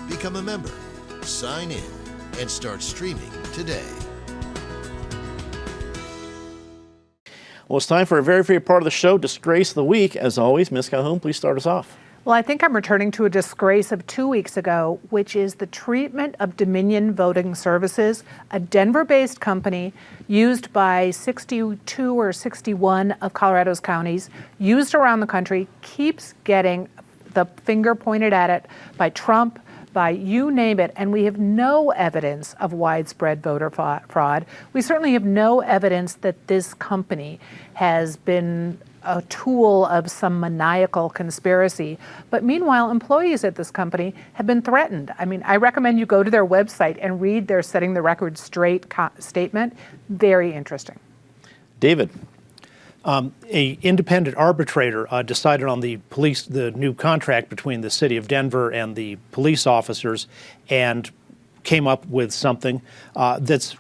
Become a member, sign in, and start streaming today. Well, it's time for a very favorite part of the show, Disgrace of the Week. As always, Ms. Calhoun, please start us off. Well, I think I'm returning to a disgrace of 2 weeks ago, which is the treatment of Dominion Voting Services, a Denver-based company used by 62 or 61 of Colorado's counties, used around the country, keeps getting the finger pointed at it by Trump, by you name it, and we have no evidence of widespread voter fraud. We certainly have no evidence that this company has been a tool of some maniacal conspiracy. But meanwhile, employees at this company have been threatened. I mean, I recommend you go to their website and read their Setting the Record Straight statement. Very interesting. David. A independent arbitrator decided on the new contract between the city of Denver and the police officers, and came up with something that's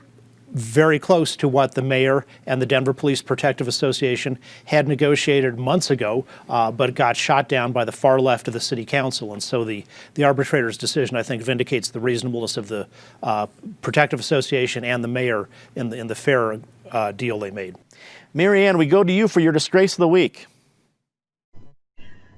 very close to what the mayor and the Denver Police Protective Association had negotiated months ago, but got shot down by the far left of the city council. And so the arbitrator's decision, I think, vindicates the reasonableness of the Protective Association and the mayor in the fair deal they made. Marianne, we go to you for your Disgrace of the Week.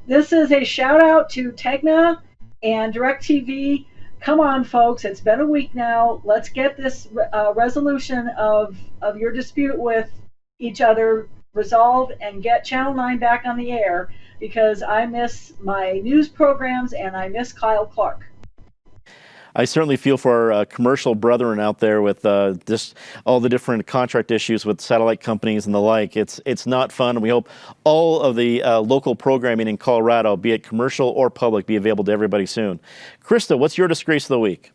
This is a shout out to Tegna and DirecTV. Come on, folks, it's been a week now. Let's get this resolution of your dispute with each other resolved and get Channel 9 back on the air, because I miss my news programs and I miss Kyle Clark. I certainly feel for our commercial brethren out there with just all the different contract issues with satellite companies and the like. It's not fun, and we hope all of the local programming in Colorado, be it commercial or public, be available to everybody soon. Krista, what's your Disgrace of the Week?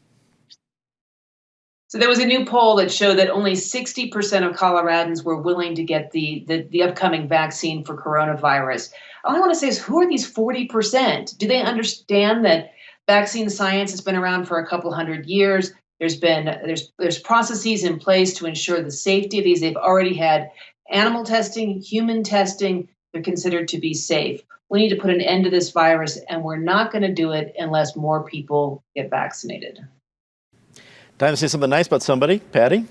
So there was a new poll that showed that only 60% of Coloradans were willing to get the upcoming vaccine for coronavirus. All I want to say is, who are these 40%? Do they understand that vaccine science has been around for a couple hundred years? There's processes in place to ensure the safety of these. They've already had animal testing, human testing. They're considered to be safe. We need to put an end to this virus, and we're not going to do it unless more people get vaccinated. Time to say something nice about somebody. Patty?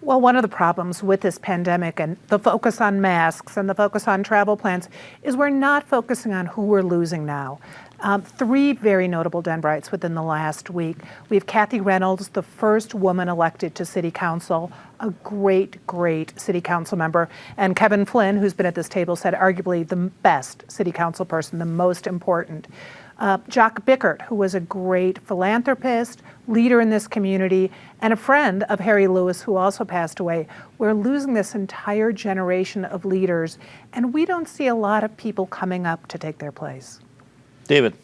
Well, one of the problems with this pandemic and the focus on masks and the focus on travel plans is we're not focusing on who we're losing now. 3 very notable Denverites within the last week. We have Kathy Reynolds, the first woman elected to City Council, a great City Council member, and Kevin Flynn, who's been at this table, said arguably the best City Council person, the most important. Jock Bickert, who was a great philanthropist, leader in this community, and a friend of Harry Lewis, who also passed away. We're losing this entire generation of leaders, and we don't see a lot of people coming up to take their place. David.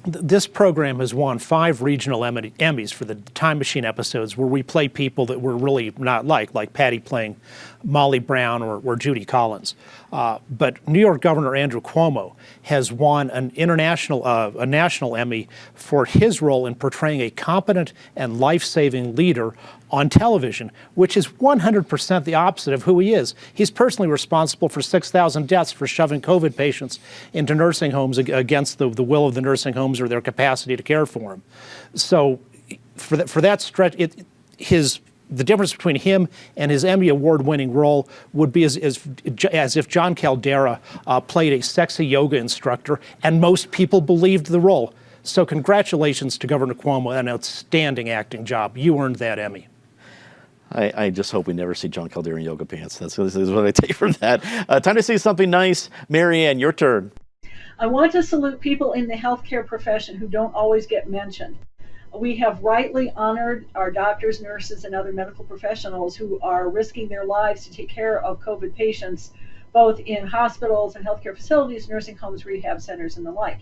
This program has won 5 regional Emmys for the Time Machine episodes where we play people that we're really not like Patty playing Molly Brown or Judy Collins. But New York Governor Andrew Cuomo has won a national Emmy for his role in portraying a competent and life-saving leader on television, which is 100% the opposite of who he is. He's personally responsible for 6,000 deaths for shoving COVID patients into nursing homes against the will of the nursing homes or their capacity to care for them. So for that stretch, the difference between him and his Emmy Award-winning role would be as if John Caldera played a sexy yoga instructor, and most people believed the role. So congratulations to Governor Cuomo, an outstanding acting job. You earned that Emmy. I just hope we never see John Caldera in yoga pants. This is what I take from that. Time to say something nice. Marianne, your turn. I want to salute people in the healthcare profession who don't always get mentioned. We have rightly honored our doctors, nurses, and other medical professionals who are risking their lives to take care of COVID patients, both in hospitals and healthcare facilities, nursing homes, rehab centers, and the like.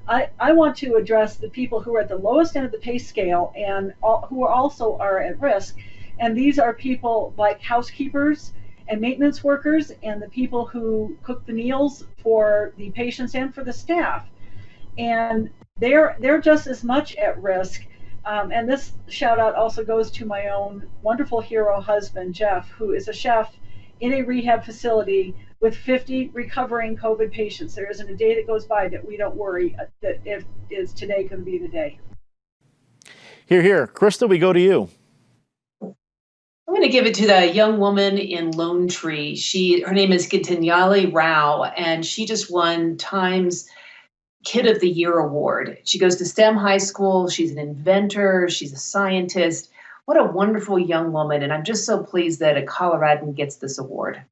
I want to address the people who are at the lowest end of the pay scale and who also are at risk. And these are people like housekeepers and maintenance workers and the people who cook the meals for the patients and for the staff. And they're just as much at risk. And this shout out also goes to my own wonderful hero husband, Jeff, who is a chef in a rehab facility with 50 recovering COVID patients. There isn't a day that goes by that we don't worry that if is today going to be the day. Here. Krista, we go to you. I'm going to give it to the young woman in Lone Tree. Her name is Gitanyali Rao, and she just won Time's Kid of the Year award. She goes to STEM high school. She's an inventor. She's a scientist. What a wonderful young woman, and I'm just so pleased that a Coloradan gets this award.